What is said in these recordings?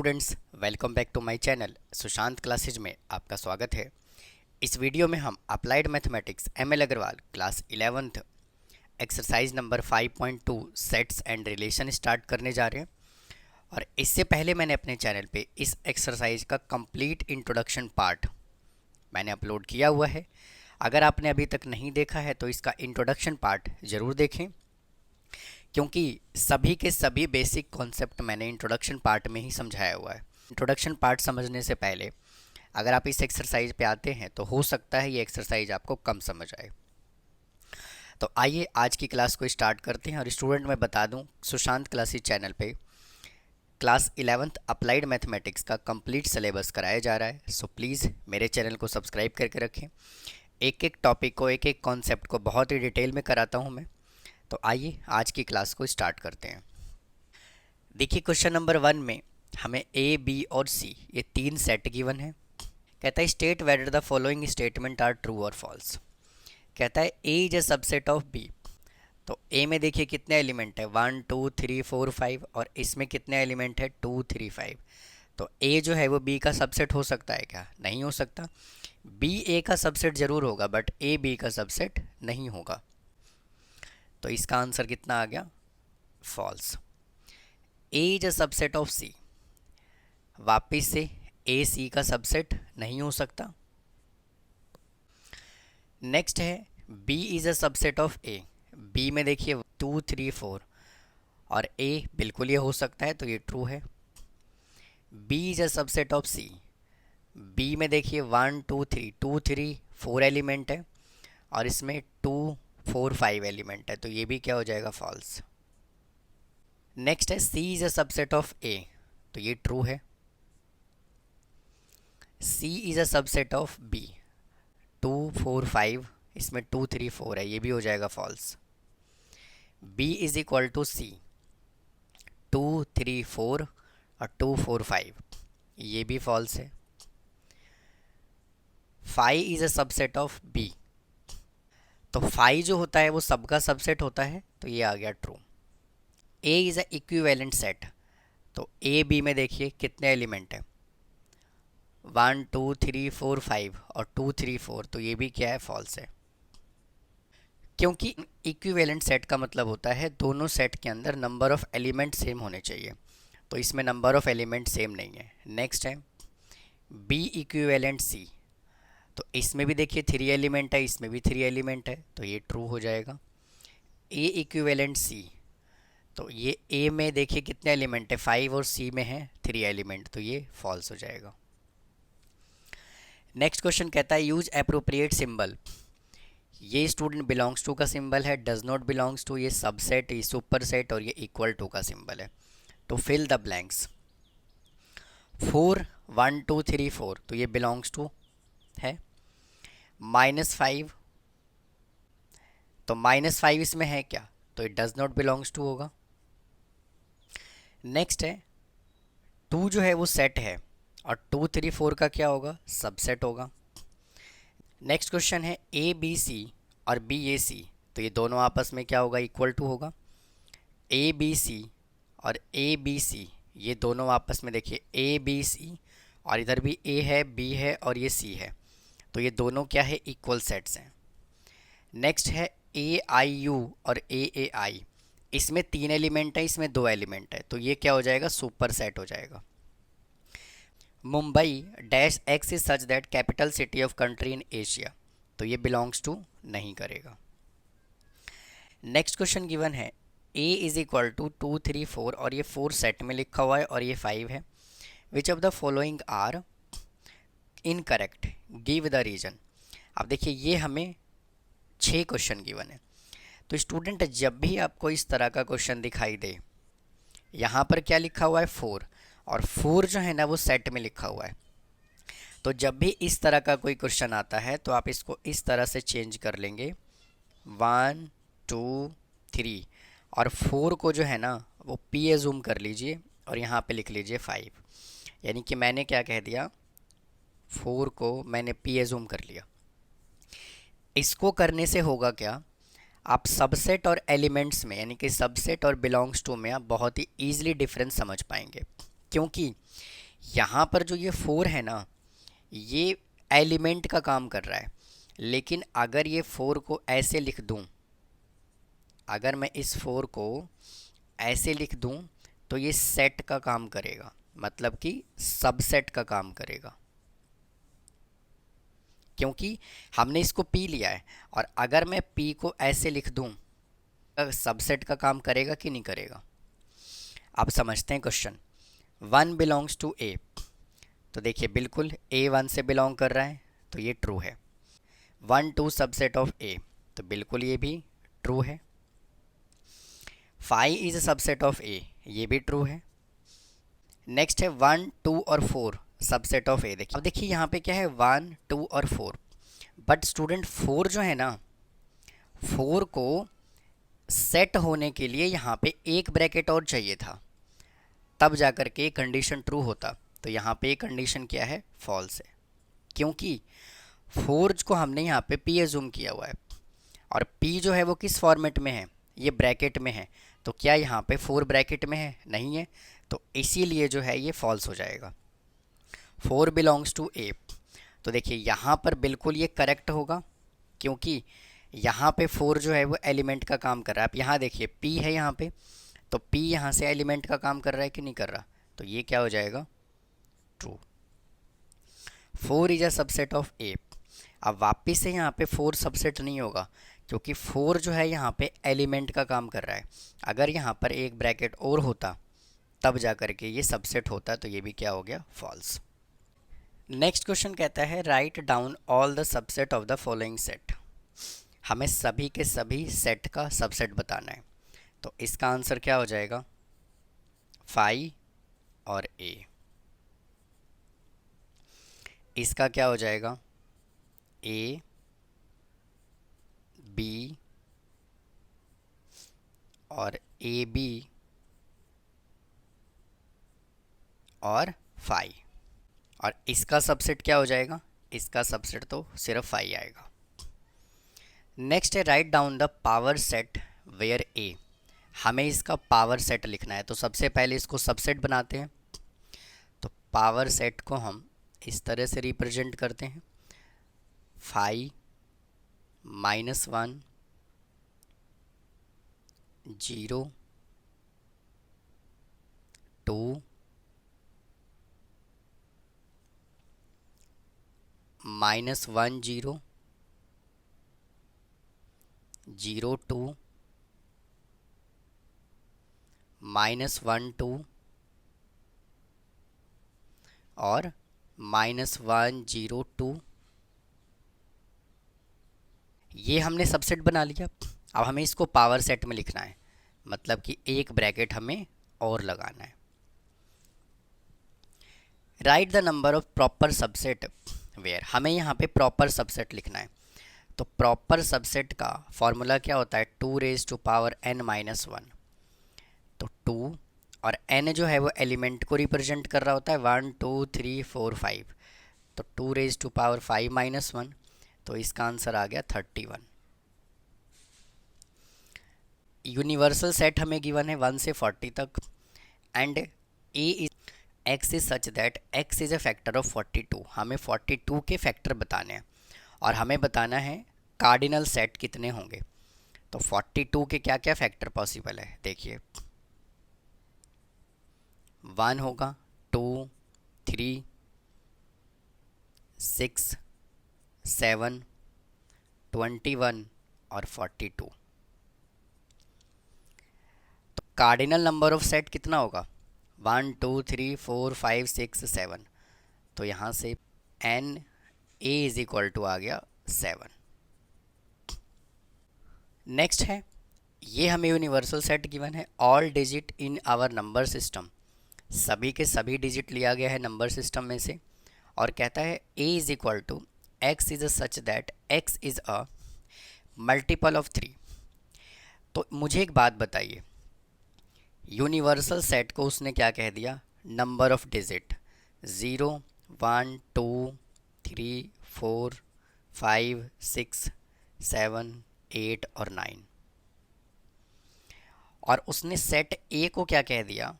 Students, welcome back to my channel Sushant classes में आपका स्वागत है। इस वीडियो में हम applied mathematics ML Agarwal class 11th exercise number 5.2 sets and relation start करने जा रहे हैं। और इससे पहले मैंने अपने चैनल पे इस एक्सरसाइज का कंप्लीट इंट्रोडक्शन पार्ट मैंने अपलोड किया हुआ है। अगर आपने अभी तक नहीं देखा है तो इसका इंट्रोडक्शन पार्ट ज़रूर देखें, क्योंकि सभी के सभी बेसिक कॉन्सेप्ट मैंने इंट्रोडक्शन पार्ट में ही समझाया हुआ है। इंट्रोडक्शन पार्ट समझने से पहले अगर आप इस एक्सरसाइज पे आते हैं तो हो सकता है ये एक्सरसाइज आपको कम समझ आए। तो आइए आज की क्लास को स्टार्ट करते हैं। और स्टूडेंट मैं बता दूं, सुशांत क्लासेज चैनल पे क्लास 11th अप्लाइड मैथमेटिक्स का कंप्लीट सिलेबस कराया जा रहा है। सो प्लीज़ मेरे चैनल को सब्सक्राइब करके रखें। एक एक टॉपिक को, एक एक कॉन्सेप्ट को बहुत ही डिटेल में कराता हूँ मैं। तो आइए आज की क्लास को स्टार्ट करते हैं। देखिए क्वेश्चन नंबर 1 में हमें ए, बी और सी ये तीन सेट गिवन है। कहता है state whether the following statement are true और फॉल्स। कहता है A is a subset of B. तो ए में देखिए कितने एलिमेंट है, 1 2 3 4 5, और इसमें कितने एलिमेंट है, 2 3 5। तो ए जो है वो बी का सबसेट हो सकता है क्या? नहीं हो सकता। बी ए का सबसेट जरूर होगा, बट ए बी का सबसेट नहीं होगा। तो इसका आंसर कितना आ गया? False. A is a subset of C. वापिस से ए सी का सबसेट नहीं हो सकता। नेक्स्ट है B is a subset of A. B में देखिए 2 3 4 और ए बिल्कुल ये हो सकता है, तो ये ट्रू है। B is a subset of C. B में देखिए 1 2 3 2 3 4 एलिमेंट है और इसमें 2 4 5 एलिमेंट है, तो ये भी क्या हो जाएगा? फॉल्स। नेक्स्ट है C is a subset of A. तो ये ट्रू है। C is a subset of B. 2 4 5, इसमें 2 3 4 है, ये भी हो जाएगा false. B is equal to C. 2 3 4 और 2 4 5, ये भी फॉल्स है। 5 is a subset of B. तो 5 जो होता है वो सबका सबसेट होता है, तो ये आ गया true. A is a equivalent set. तो ए बी में देखिए कितने एलिमेंट है, 1 2 3 4 5 और 2 3 4, तो ये भी क्या है? फॉल्स है। क्योंकि इक्विवेलेंट सेट का मतलब होता है दोनों सेट के अंदर नंबर ऑफ एलिमेंट सेम होने चाहिए, तो इसमें नंबर ऑफ एलिमेंट सेम नहीं है। नेक्स्ट है बी इक्विवेलेंट सी। तो इसमें भी देखिए 3 एलिमेंट है, इसमें भी 3 एलिमेंट है, तो ये ट्रू हो जाएगा। ए इक्विवेलेंट सी। तो ये ए में देखिए कितने एलिमेंट है, 5, और सी में है 3 एलिमेंट, तो ये फॉल्स हो जाएगा। नेक्स्ट क्वेश्चन कहता है यूज एप्रोप्रिएट सिंबल। ये स्टूडेंट बिलोंग्स टू का सिंबल है, डज नॉट बिलोंग्स टू, ये सबसेट, ये सुपर सेट, और ये इक्वल टू का सिंबल है। तो फिल द ब्लैंक्स। 4 1 2 3 4, तो ये बिलोंग्स टू है। -5, तो -5 इसमें है क्या? तो ये डज नॉट बिलोंग्स टू होगा। नेक्स्ट है 2 जो है वो सेट है और 2 3 4 का क्या होगा? सबसेट होगा। नेक्स्ट क्वेश्चन है ए बी सी और बी ए सी। तो ये दोनों आपस में क्या होगा? इक्वल टू होगा। ए बी सी और ए बी सी, ये दोनों आपस में देखिए ए बी सी, और इधर भी ए है, बी है और ये सी है, तो ये दोनों क्या है? इक्वल सेट्स हैं। नेक्स्ट है ए आई यू और ए आई। इसमें 3 एलिमेंट है, इसमें 2 एलिमेंट है, तो ये क्या हो जाएगा? सुपर सेट हो जाएगा। Mumbai dash x is such that capital city of country in Asia. तो ये बिलोंग्स टू नहीं करेगा। नेक्स्ट क्वेश्चन गिवन है ए इज इक्वल टू 2 3 4, और ये 4 सेट में लिखा हुआ है और ये 5 है। Which of the following are incorrect, give the reason. अब देखिए ये हमें 6 क्वेश्चन गिवन है। तो स्टूडेंट जब भी आपको इस तरह का क्वेश्चन दिखाई दे, यहाँ पर क्या लिखा हुआ है? 4, और 4 जो है ना वो सेट में लिखा हुआ है। तो जब भी इस तरह का कोई क्वेश्चन आता है तो आप इसको इस तरह से चेंज कर लेंगे, 1 2 3, और 4 को जो है ना वो पी एजूम कर लीजिए और यहाँ पे लिख लीजिए 5। यानी कि मैंने क्या कह दिया, 4 को मैंने पी एजूम कर लिया। इसको करने से होगा क्या? आप सबसेट और एलिमेंट्स में, यानी कि सबसेट और बिलोंग्स टू में आप बहुत ही ईजिली डिफरेंस समझ पाएंगे। क्योंकि यहाँ पर जो ये 4 है ना, ये एलिमेंट का काम कर रहा है। लेकिन अगर ये 4 को ऐसे लिख दूँ, अगर मैं इस 4 को ऐसे लिख दूँ तो ये सेट का काम करेगा, मतलब कि सबसेट का काम करेगा, क्योंकि हमने इसको पी लिया है। और अगर मैं पी को ऐसे लिख दूँ, सबसेट का काम करेगा कि नहीं करेगा। आप समझते हैं क्वेश्चन। 1 बिलोंग्स टू ए, तो देखिए बिल्कुल ए 1 से बिलोंग कर रहा है, तो ये ट्रू है। 1 2 सबसेट ऑफ ए, तो बिल्कुल ये भी ट्रू है। 5 इज अ सबसेट ऑफ ए, ये भी ट्रू है। नेक्स्ट है 1 2 और 4 सबसेट ऑफ ए। देखिए अब देखिए यहाँ पे क्या है, 1 2 और 4, बट स्टूडेंट 4 जो है ना, 4 को सेट होने के लिए यहाँ पे एक ब्रैकेट और चाहिए था, तब जा कर के कंडीशन ट्रू होता। तो यहाँ पे कंडीशन क्या है, फॉल्स है, क्योंकि 4 को हमने यहाँ पे पी एज्यूम किया हुआ है, और पी जो है वो किस फॉर्मेट में है, ये ब्रैकेट में है। तो क्या यहाँ पे 4 ब्रैकेट में है, नहीं है, तो इसीलिए जो है ये फॉल्स हो जाएगा। 4 बिलोंग्स टू ए, तो देखिए यहाँ पर बिल्कुल ये करेक्ट होगा, क्योंकि यहाँ पे 4 जो है वो एलिमेंट का काम कर रहा है। आप यहाँ देखिए P है यहाँ पे, तो P यहाँ से एलिमेंट का काम कर रहा है कि नहीं कर रहा, तो ये क्या हो जाएगा, true. 4 is a subset of A. अब वापिस से यहाँ पे 4 सबसेट नहीं होगा, क्योंकि 4 जो है यहाँ पे एलिमेंट का काम कर रहा है। अगर यहाँ पर एक ब्रैकेट और होता तब जा कर के ये सबसेट होता, तो ये भी क्या हो गया, फॉल्स। नेक्स्ट क्वेश्चन कहता है write down all the subset of the following set. हमें सभी के सभी सेट का सबसेट बताना है, तो इसका आंसर क्या हो जाएगा, 5 और ए। इसका क्या हो जाएगा, ए बी और ए बी और 5। और इसका सबसेट क्या हो जाएगा, इसका सबसेट तो सिर्फ 5 आएगा। नेक्स्ट है write down the power set where A. हमें इसका पावर सेट लिखना है, तो सबसे पहले इसको सबसेट बनाते हैं। तो पावर सेट को हम इस तरह से रिप्रेजेंट करते हैं, 5 -1 0 2 -1 0 0 2 -1 2 और -1 0 2। ये हमने सबसेट बना लिया। अब हमें इसको पावर सेट में लिखना है, मतलब कि एक ब्रैकेट हमें और लगाना है। Write the number of proper subset where. हमें यहाँ पे प्रॉपर सबसेट लिखना है, तो प्रॉपर सबसेट का फॉर्मूला क्या होता है, 2⁻n-1। तो 2 और n जो है वो एलिमेंट को रिप्रेजेंट कर रहा होता है, 1 2 3 4 5। तो 2⁵ -1, तो इसका आंसर आ गया 31। यूनिवर्सल सेट हमें गिवन है 1 से 40 तक, and A is x is such that x is a factor of 42। हमें 42 के फैक्टर बताने हैं, और हमें बताना है कार्डिनल सेट कितने होंगे। तो 42 के क्या क्या फैक्टर पॉसिबल है, देखिए 1 होगा, 2 3 6 7 21 और 42। तो कार्डिनल नंबर ऑफ सेट कितना होगा, 1 2 3 4 5 6 7। तो यहाँ से n A is equal to आ गया 7। नेक्स्ट है, ये हमें यूनिवर्सल सेट गिवन है, all digit in our number system. सभी के सभी डिजिट लिया गया है नंबर सिस्टम में से, और कहता है a is equal to X is such that x is a multiple of 3। तो मुझे एक बात बताइए, यूनिवर्सल सेट को उसने क्या कह दिया, नंबर ऑफ डिजिट, 0 1 2 3 4 5 6 7 8 और 9। और उसने सेट ए को क्या कह दिया,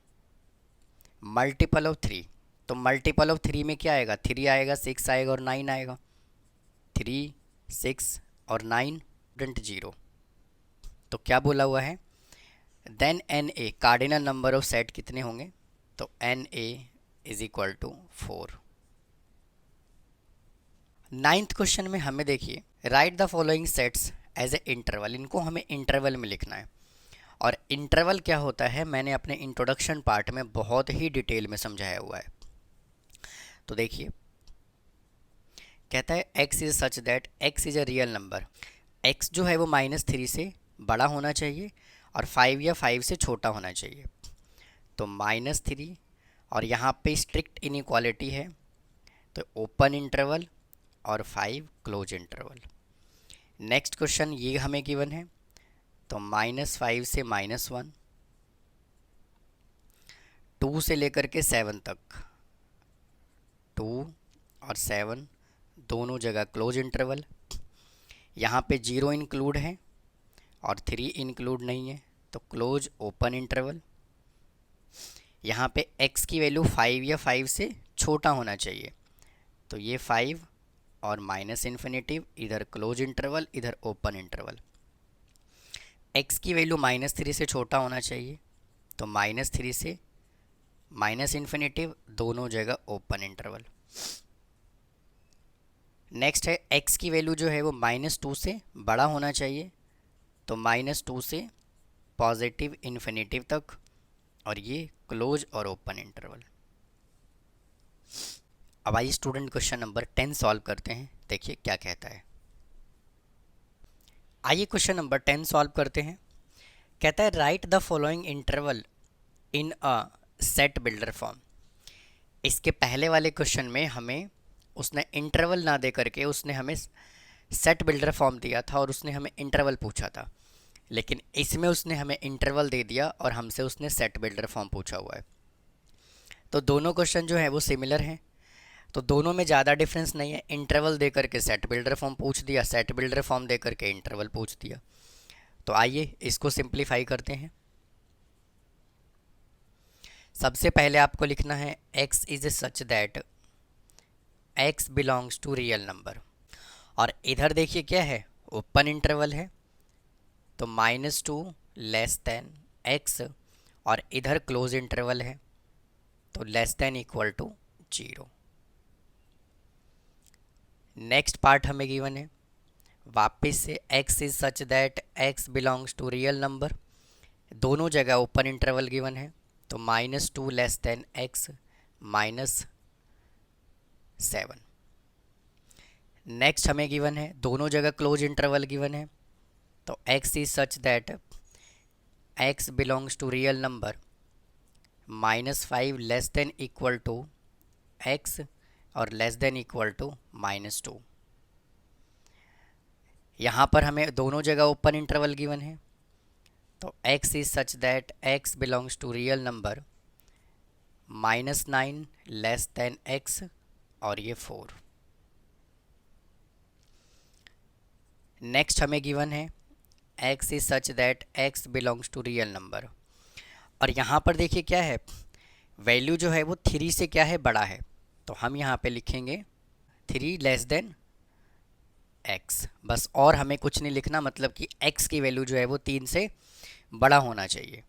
मल्टीपल ऑफ 3, तो मल्टीपल ऑफ 3 में क्या आएगा, 3 आएगा, 6 आएगा और 9 आएगा। 3, 6 और 9 स्टूडेंट 0। तो क्या बोला हुआ है, then N A cardinal number of set कितने होंगे, तो N A is equal to 4। 9th question में हमें देखिए, write the following sets as a interval, इनको हमें इंटरवल में लिखना है। और इंटरवल क्या होता है मैंने अपने इंट्रोडक्शन पार्ट में बहुत ही डिटेल में समझाया हुआ है। तो देखिए, कहता है x is such that x is a real number, x जो है वो -3 से बड़ा होना चाहिए और 5 या 5 से छोटा होना चाहिए। तो -3 और यहाँ पे स्ट्रिक्ट इनइक्वालिटी है, तो ओपन इंटरवल और 5 क्लोज इंटरवल। नेक्स्ट क्वेश्चन ये हमें गिवन है, तो -5 से -1, 2 से लेकर के 7 तक, 2 और 7 दोनों जगह क्लोज इंटरवल। यहाँ पे 0 इंक्लूड है और 3 इंक्लूड नहीं है, तो क्लोज ओपन इंटरवल। यहाँ पे x की वैल्यू 5 या 5 से छोटा होना चाहिए, तो ये 5 और -इन्फिनिटिव, इधर क्लोज इंटरवल इधर ओपन इंटरवल। x की वैल्यू -3 से छोटा होना चाहिए, तो -3 से -इन्फिनिटिव दोनों जगह ओपन इंटरवल। नेक्स्ट है x की वैल्यू जो है वो -2 से बड़ा होना चाहिए, तो -2 से पॉजिटिव इन्फिनिटिव तक, और ये क्लोज और ओपन इंटरवल। अब आइए स्टूडेंट क्वेश्चन नंबर 10 सॉल्व करते हैं, देखिए क्या कहता है। आइए क्वेश्चन नंबर 10 सॉल्व करते हैं। कहता है write the following interval in a set builder form. इसके पहले वाले क्वेश्चन में हमें उसने इंटरवल ना दे करके उसने हमें सेट बिल्डर फॉर्म दिया था और उसने हमें इंटरवल पूछा था, लेकिन इसमें उसने हमें इंटरवल दे दिया और हमसे उसने सेट बिल्डर फॉर्म पूछा हुआ है। तो दोनों क्वेश्चन जो है वो सिमिलर हैं, तो दोनों में ज़्यादा डिफरेंस नहीं है। इंटरवल दे करके सेट बिल्डर फॉर्म पूछ दिया, सेट बिल्डर फॉर्म दे करके इंटरवल पूछ दिया। तो आइए इसको सिंप्लीफाई करते हैं। सबसे पहले आपको लिखना है x is such that x belongs to real number, और इधर देखिए क्या है, ओपन इंटरवल है, तो -2 लेस देन x, और इधर क्लोज इंटरवल है, तो less than equal to 0। Next part हमें गिवन है, वापस से x is such that x belongs to real number, दोनों जगह ओपन इंटरवल गिवन है, तो -2 लेस देन x -7। नेक्स्ट हमें गिवन है, दोनों जगह क्लोज इंटरवल गिवन है, तो x is such that x belongs to real number, -5 less than equal to x और लेस देन इक्वल टू -2। यहाँ पर हमें दोनों जगह ओपन इंटरवल गिवन है, तो x is such that x belongs to real number, -9 less than x और ये 4। नेक्स्ट हमें गिवन है x is such that x belongs to real number, और यहाँ पर देखिए क्या है, वैल्यू जो है वो 3 से क्या है, बड़ा है, तो हम यहाँ पे लिखेंगे 3 लेस देन x बस, और हमें कुछ नहीं लिखना, मतलब कि x की वैल्यू जो है वो 3 से बड़ा होना चाहिए।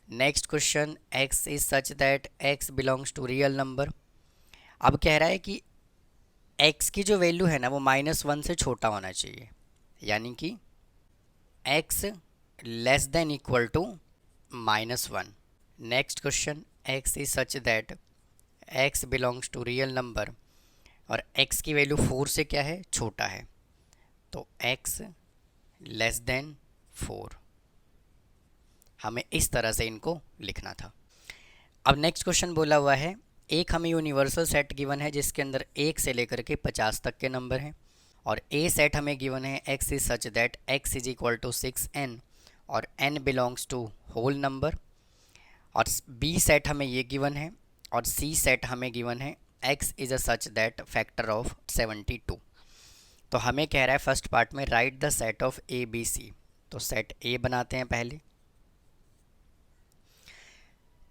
Next question, x is such that x belongs to real number. अब कह रहा है कि x की जो वैल्यू है ना वो -1 से छोटा होना चाहिए, यानी कि x less than equal to -1। Next question, x is such that x belongs to real number, और x की वैल्यू 4 से क्या है, छोटा है, तो x लेस देन 4। हमें इस तरह से इनको लिखना था। अब नेक्स्ट क्वेश्चन बोला हुआ है, एक हमें यूनिवर्सल सेट गिवन है जिसके अंदर 1 से लेकर के 50 तक के नंबर हैं, और ए सेट हमें गिवन है x is such that x is equal to 6n और n belongs to whole number, और बी सेट हमें ये गिवन है, और सी सेट हमें गिवन है x is a such that factor of 72। तो हमें कह रहा है फर्स्ट पार्ट में write the set of A B C, तो सेट ए बनाते हैं पहले,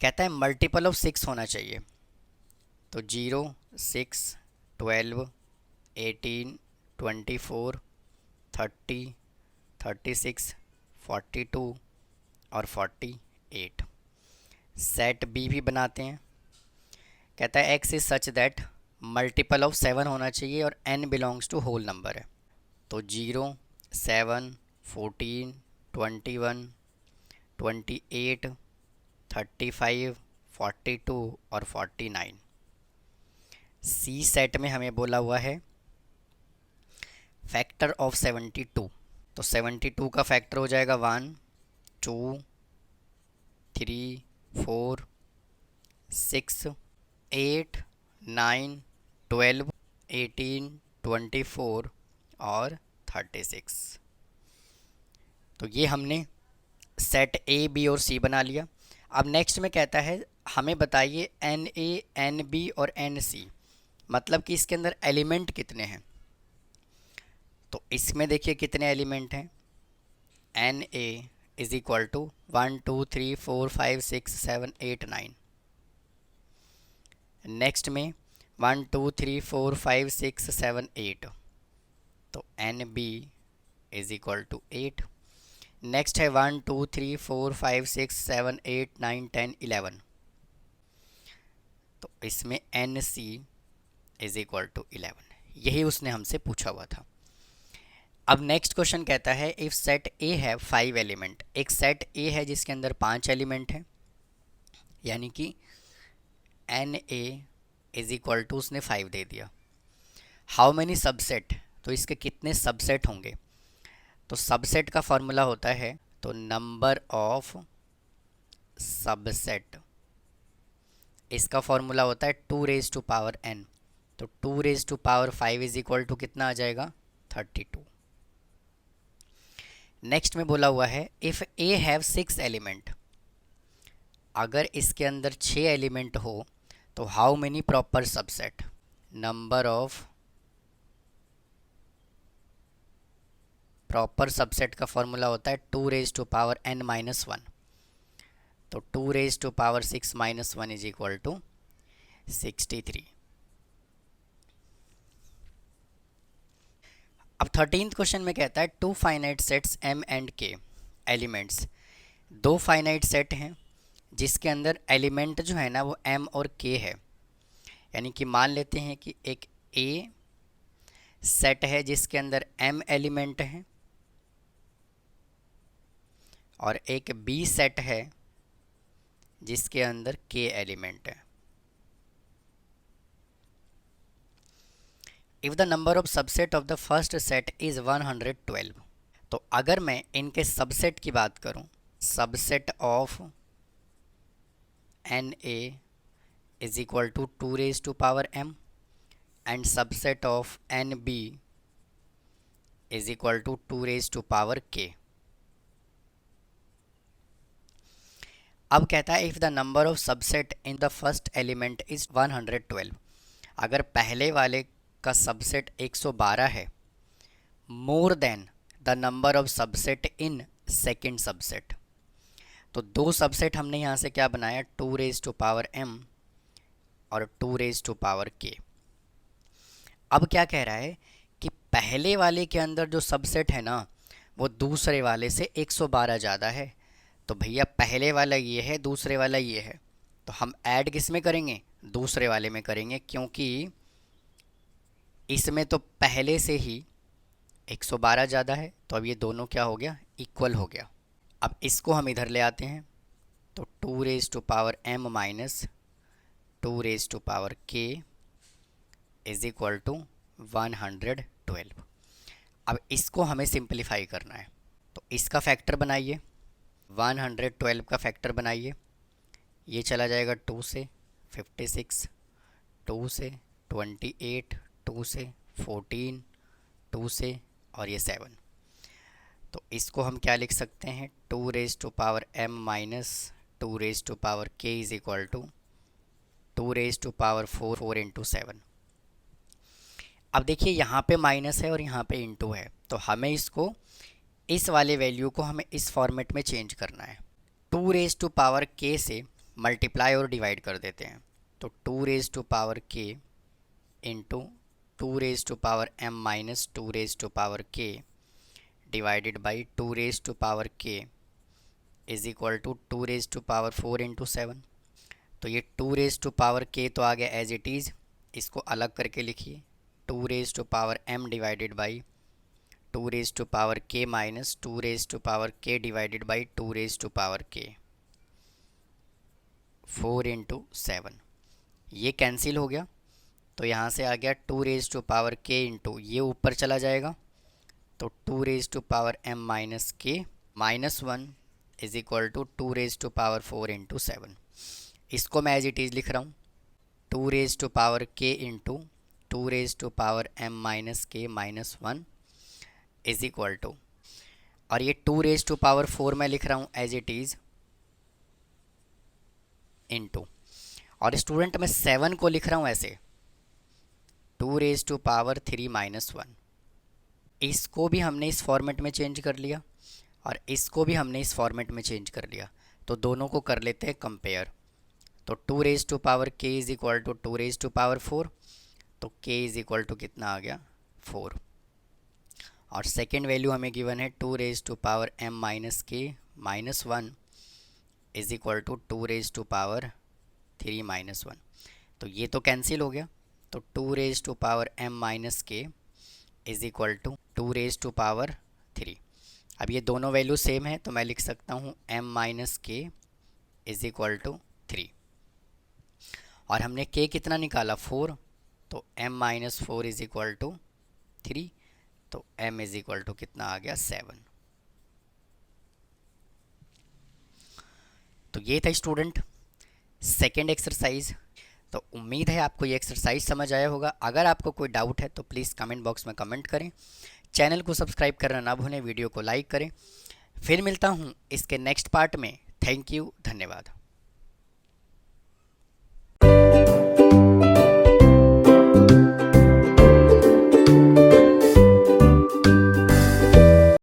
कहता है मल्टीपल ऑफ 6 होना चाहिए। तो 0, 6, 12, 18, 24, 30, 36, 42 और 48। सेट बी भी बनाते हैं। कहता है X is such that multiple of 7 होना चाहिए और n belongs to whole number है। तो 0, 7, 14, 21, 28, 35, 42 और 49। सी सेट में हमें बोला हुआ है फैक्टर ऑफ 72। तो 72 का फैक्टर हो जाएगा 1, 2, 3, 4, 6, 8, 9, 12, 18, 24 और 36। तो ये हमने सेट ए बी और सी बना लिया। अब नेक्स्ट में कहता है हमें बताइए एन ए एन बी और एन सी, मतलब कि इसके अंदर एलिमेंट कितने हैं। तो इसमें देखिए कितने एलिमेंट हैं। N A is equal to 1, 2, 3, 4, 5, 6, 7, 8, 9। Next में 1, 2, 3, 4, 5, 6, 7, 8। तो N B is equal to 8। Next है 1, 2, 3, 4, 5, 6, 7, 8, 9, 10, 11। तो इसमें N C is equal to 11। यही उसने हमसे पूछा हुआ था। अब नेक्स्ट क्वेश्चन कहता है इफ सेट ए है 5 एलिमेंट। एक सेट ए है जिसके अंदर 5 एलिमेंट हैं, यानी कि N A is equal to उसने 5 दे दिया। हाउ मैनी सबसेट, तो इसके कितने सबसेट होंगे। तो सबसेट का फॉर्मूला होता है तो नंबर ऑफ सबसेट, इसका फॉर्मूला होता है 2 रेज टू पावर n। तो 2 raise to power 5 is equal to कितना आ जाएगा 32। नेक्स्ट में बोला हुआ है इफ़ ए हैव 6 एलिमेंट, अगर इसके अंदर 6 एलिमेंट हो तो how many proper subset. Number of proper subset का फॉर्मूला होता है 2 raise to power n minus 1। तो 2 raise to power 6 minus 1 is equal to 63। अब 13th क्वेश्चन में कहता है two finite sets m and k elements. दो फाइनाइट सेट हैं जिसके अंदर एलिमेंट जो है ना वो m और k है। यानी कि मान लेते हैं कि एक a सेट है जिसके अंदर m एलिमेंट हैं और एक b सेट है जिसके अंदर k एलिमेंट है। If the number of subset of the first set is 112। तो अगर मैं इनके सबसेट की बात करूं, subset of n A is equal to 2 raise to power m and subset of n B is equal to 2 raise to power k। अब कहता है if the number of subset in the first element is 112। अगर पहले वाले का subset 112 है more than the number of subset in second subset. तो दो सबसेट हमने यहाँ से क्या बनाया 2 रेज टू पावर m और 2 रेज टू पावर k। अब क्या कह रहा है कि पहले वाले के अंदर जो सबसेट है ना वो दूसरे वाले से 112 ज़्यादा है। तो भैया पहले वाला ये है दूसरे वाला ये है, तो हम ऐड किस में करेंगे दूसरे वाले में करेंगे, क्योंकि इसमें तो पहले से ही 112 ज़्यादा है। तो अब ये दोनों क्या हो गया इक्वल हो गया। अब इसको हम इधर ले आते हैं तो 2 raise to power m minus 2 raise to power k is equal to 112। अब इसको हमें सिंप्लीफाई करना है तो इसका फैक्टर बनाइए, 112 का फैक्टर बनाइए। ये चला जाएगा 2 से 56, 2 से 28, 2 से 14, 2 से और ये 7। तो इसको हम क्या लिख सकते हैं 2 raise to power m minus 2 raise to power k is equal to 2 raise to power 4 into 7। अब देखिए यहाँ पे माइनस है और यहाँ पे इंटू है, तो हमें इसको इस वाले वैल्यू को हमें इस फॉर्मेट में चेंज करना है। 2 रेज टू पावर k से मल्टीप्लाई और डिवाइड कर देते हैं। तो 2 raise to power k into 2 raise to power m minus 2 raise to power k divided by 2 raise to power k is equal to 2 raise to power 4 into 7। तो ये 2 raise to power k तो आ गया as it is, इसको अलग करके लिखिए 2 raise to power m divided by 2 raise to power k minus 2 raise to power k divided by 2 raise to power k 4 into 7। ये cancel हो गया, तो यहाँ से आ गया 2 raise to power k into ये ऊपर चला जाएगा, तो 2 raise to power m minus k minus 1 is equal to 2 raise to power 4 into 7। इसको मैं एज इट इज़ लिख रहा हूँ 2 raise to power k into 2 raise to power m minus k minus 1 is equal to, और ये 2 raise to power 4 मैं लिख रहा हूँ एज इट इज़ इंटू, और स्टूडेंट मैं 7 को लिख रहा हूँ ऐसे 2 रेज टू पावर 3 माइनस 1। इसको भी हमने इस फॉर्मेट में चेंज कर लिया और इसको भी हमने इस फॉर्मेट में चेंज कर लिया, तो दोनों को कर लेते हैं कंपेयर। तो 2 raise to power k is equal to 2 raise to power 4, तो k इज इक्वल टू कितना आ गया 4, और सेकेंड वैल्यू हमें गिवन है 2 raise to power m minus k minus 1 is equal to 2 raise to power 3 minus 1। तो ये तो कैंसिल हो गया, तो 2 raise to power m minus k is equal to 2 raise to power 3। अब ये दोनों वैल्यू सेम है, तो मैं लिख सकता हूँ m minus k is equal to 3, और हमने k कितना निकाला 4, तो m minus 4 is equal to 3, तो m इज इक्वल टू कितना आ गया 7। तो ये था स्टूडेंट सेकेंड एक्सरसाइज। तो उम्मीद है आपको ये एक्सरसाइज समझ आया होगा। अगर आपको कोई डाउट है तो प्लीज़ कमेंट बॉक्स में कमेंट करें, चैनल को सब्सक्राइब करना ना भूलें, वीडियो को लाइक करें। फिर मिलता हूँ इसके नेक्स्ट पार्ट में। थैंक यू, धन्यवाद।